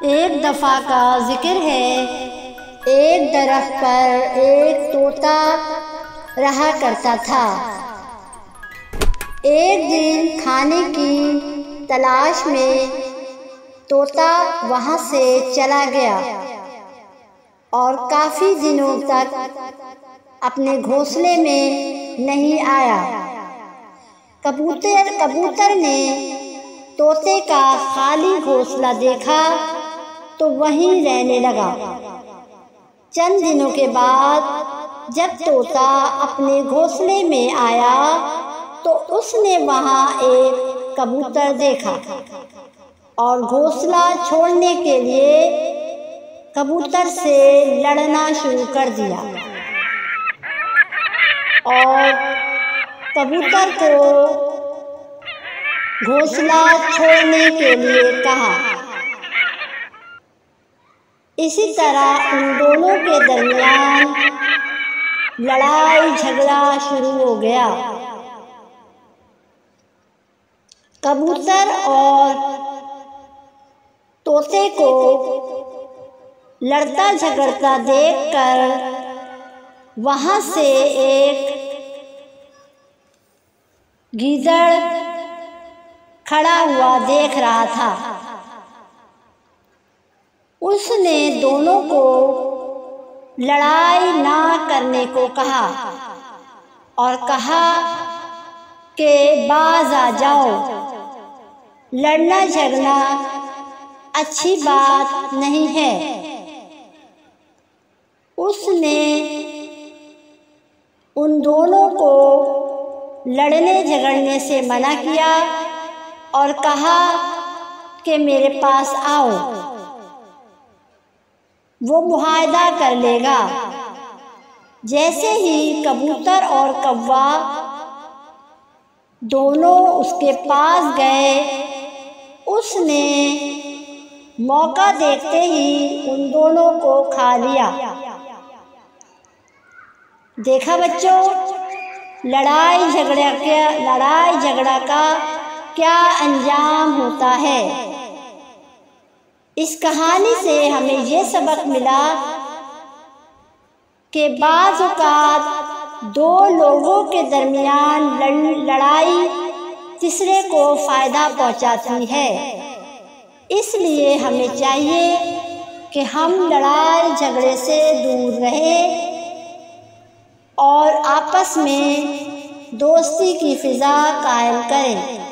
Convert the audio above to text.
एक दफ़ा का जिक्र है, एक दरख्त पर एक तोता रहा करता था। एक दिन खाने की तलाश में तोता वहाँ से चला गया और काफ़ी दिनों तक अपने घोंसले में नहीं आया। कबूतर ने तोते का खाली घोंसला देखा तो वहीं रहने लगा। चंद दिनों के बाद जब तोता अपने घोंसले में आया तो उसने वहाँ एक कबूतर देखा और घोंसला छोड़ने के लिए कबूतर से लड़ना शुरू कर दिया और कबूतर को घोंसला छोड़ने के लिए कहा। इसी तरह उन दोनों के दरमियान लड़ाई झगड़ा शुरू हो गया। कबूतर और तोते को लड़ता झगड़ता देखकर वहाँ से एक गीदड़ खड़ा हुआ देख रहा था। उसने दोनों को लड़ाई ना करने को कहा और कहा कि बाज आ जाओ, लड़ना झगड़ना अच्छी बात नहीं है। उसने उन दोनों को लड़ने झगड़ने से मना किया और कहा कि मेरे पास आओ, वो मुआहदा कर लेगा। जैसे ही कबूतर और कौवा दोनों उसके पास गए, उसने मौका देखते ही उन दोनों को खा लिया। देखा बच्चों, लड़ाई झगड़ा का क्या अंजाम होता है। इस कहानी से हमें ये सबक मिला कि बाज़ औक़ात दो लोगों के दरमियान लड़ाई तीसरे को फ़ायदा पहुंचाती है। इसलिए हमें चाहिए कि हम लड़ाई झगड़े से दूर रहें और आपस में दोस्ती की फ़िज़ा कायम करें।